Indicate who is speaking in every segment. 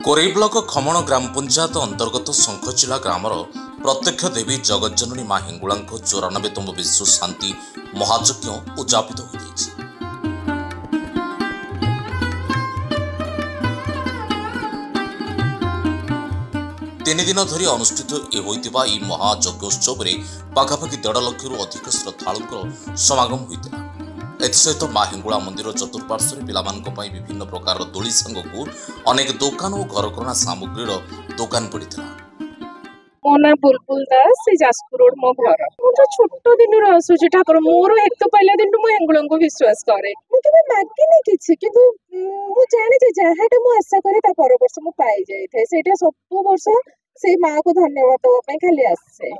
Speaker 1: Korei block khaman ग्राम पंचायत अंतर्गत शंखचिला grammar प्रत्यक्ष देवी जगज्जननी मां हिंगुला 94तम विश्व शांति महायज्ञ उद्यापित हो जाइए। तीन दिन धरी अनुष्ठित होइतिबा ई महायज्ञोत्सव में पाखापाखि 1.5 लाख अधिक श्रद्धालुंकर समागम होइतिला। एसहित मां हिंगुला मंदिर चतुर्पार्श्व पिलामानंक विभिन्न प्रकार दोली सांगकू अनेक दुकान और घरकरणा सामग्रीर दुकान पड़ता।
Speaker 2: मो ना बुलबुल दास से जाजपुर रोड मो घर। मु तो छोट दिन आसुची ठाकुर मोर एक तो पहला दिन मु हिंगुला को विश्वास करे। मु केबे मागिनी किछि किंतु मु जाने जे जहाटा मु आशा करे ता पर वर्ष मु पाई जाई थे। सेटा सब वर्ष से मां को धन्यवाद देवा पई खाली आसे।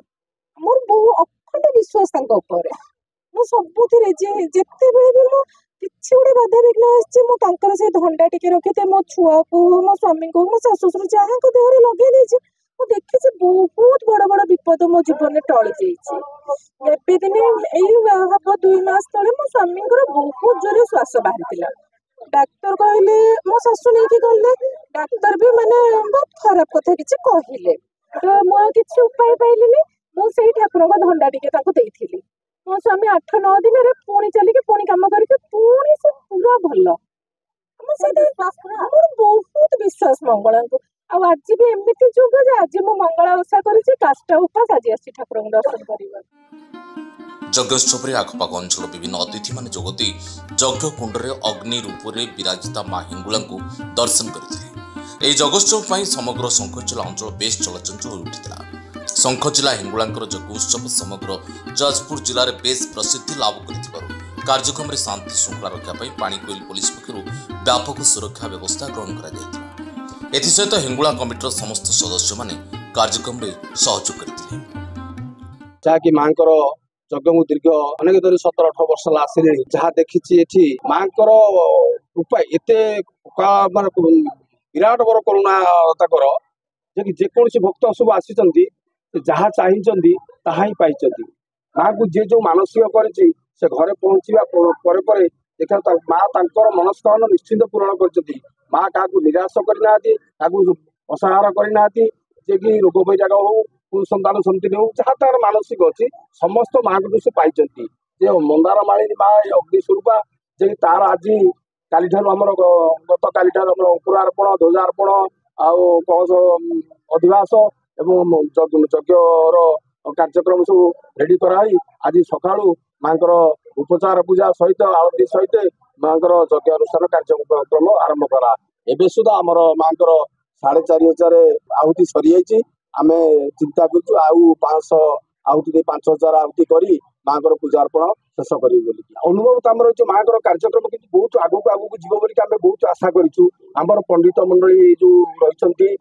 Speaker 2: मोर बहु अखंड विश्वास तांको ऊपर। मु सबुथिरे जेते बेले भी मु किछि गोटे बाधा विघ्न आछि मु तांकर से धंडा टिके रखिते मो छुआ को मो स्वामी को मो सासु ससुर जहां को देहरे लगे देछि। मु देखि से बहुत बड़ बड़ विपद मो जीवन में टळि जाइछि। एबे दिने एई हबो 2 मास तळे मो स्वामी को बहुत जोरे श्वास बाहरितिला। डाक्टर कहले मो सासु नै कि गले डाक्टर भी माने बहुत खराब कथा किछि कहिले। तो मो किछि उपाय पाइलिनी। मु सेही ठाकुर को धंडा टिके ताको देइथिली। मो स्वामी 8-9 दिन रे पुणी चलिके पुणी काम करके पुणी से पूरा भल। बहुत विश्वास मंगला को आज भी एमती जुग जे आज मो मंगला ओषा करी काष्टा उपास आज आसी ठाकुर दर्शन करबा।
Speaker 1: यज्ञोत्सव आखपाख अंचल विभिन्न अतिथि मान जोगदी यज्ञ कुंडरे अग्नि रूप में विराजिता मां हिंगुला दर्शन करते। यज्ञोत्सव समग्र शंखचिला अंचल बेस चलचंचल उठिता। शंखचिला हिंगुला यज्ञोत्सव समग्र जाजपुर जिले में बेस प्रसिद्धि लाभ कर कार्यक्रम में शांति श्रृंखला रक्षा पाणीकोइल पुलिस पक्षर व्यापक सुरक्षा व्यवस्था ग्रहण कर सहित हिंगुला कमिटर समस्त सदस्य माने कार्यक्रम में सहयोग करते।
Speaker 3: जहाँकि मांकर यज्ञ मु दीर्घ अनेक धरी 17-18 वर्ष आसिले जहाँ देखी मांकर उपाय एत विराट बर करुणा जेकोसी भक्त सब आसी जहाँ चाहिए ताहा ही पाई। माँ को जे जो मानसिक करी से घरे पहुँचा देखा माँ तांकर मनस्कामना निश्चिंत पूरण कर। माँ क्या निराश करना असहाय करना जे कि रोग बैराग हो संतान संति हो जहाँ तार मानसिक अच्छी समस्त माँ को से पाई। जे मंदार मालिनी माँ अग्निस्वरूपा जे तार आज काली आमर गत काली अंकुरार्पण ध्वजार्पण आउ कलश अधिवास एवं यज्ञर कार्यक्रम सब रेडी कराई आज सकाळु मांकर उपचार पूजा सहित आरती सहित मांकर यज्ञ अनुष्ठान कार्यक्रम आरंभ करा। एबे सुधा आमर मांकर 4,500 आहुति सरी जाइए। आम चिंता करूँ आउ 500 आहुति 5,000 आहुति करी मांकर पूजार्पण शेष कर अनुभव तो आमर मांकर कार्यक्रम कि बहुत आगक आगक जीव बोलिक आम बहुत आशा करूँ। आमर पंडित मंडली जो रही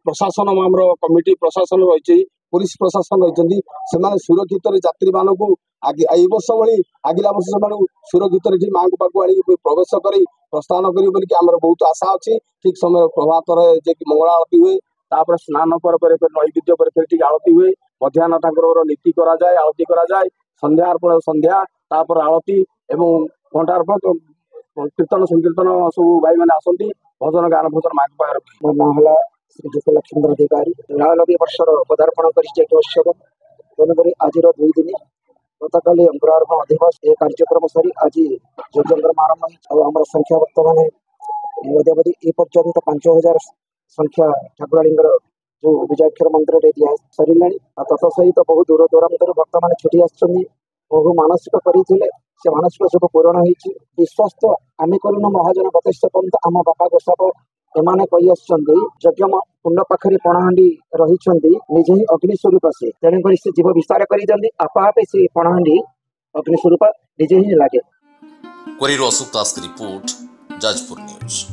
Speaker 3: प्रशासन आमर कमिटी प्रशासन रही पुलिस प्रशासन रही से सुरक्षित यात्री मानक वर्ष भाई आगला वर्ष से सुरक्षित माँ को पाक आ प्रवेश कर प्रस्थान कर आमर बहुत आशा अच्छी। ठीक समय प्रभात जे मंगला आरती हुए तापर स्नान पर नैवेद्य पर फिर आरती हुए मध्याह्न ठाकुर नीति कराए आरती कराए संध्या अर्पण संध्या तापर आरती एवं घंटार्पण कीर्तन संकीर्तन सब भाई मैंने आसती भजन गान भजन माँ को पार श्रीजुक्त लक्ष्मण अधिकारी 99 वर्षर पदार्पण करोत्सव तेणुक आज 2 दिन गत काली अंकुरार्पण अधिवास ए कार्यक्रम सरी आज यज्ञ आरंभ आम संख्या बर्तमान अद्यावधि ए पर्यंत 5,000 संख्या ठाकुराणीर जो विजयाक्षर मंत्र दिया सरला। तत्सहित बहु दूर दूरांतर भक्त मैंने छुटी आसुच्च बहु मानसिक करते से मानसिक सब पूरण हो विश्वास तो आम करूँ महाजन बतेश पंत आम बापा गोसाप एमाने कही आसुच्च यज्ञ कुंड पाखे पणाहांडी रही निजे ही अग्निस्वरूप से तेणुक से जीव विस्तार कर आपे से पणाहांडी अग्निस्वरूप निजे ही लगे।
Speaker 1: कोरियर अशोक दास की रिपोर्ट, जाजपुर न्यूज।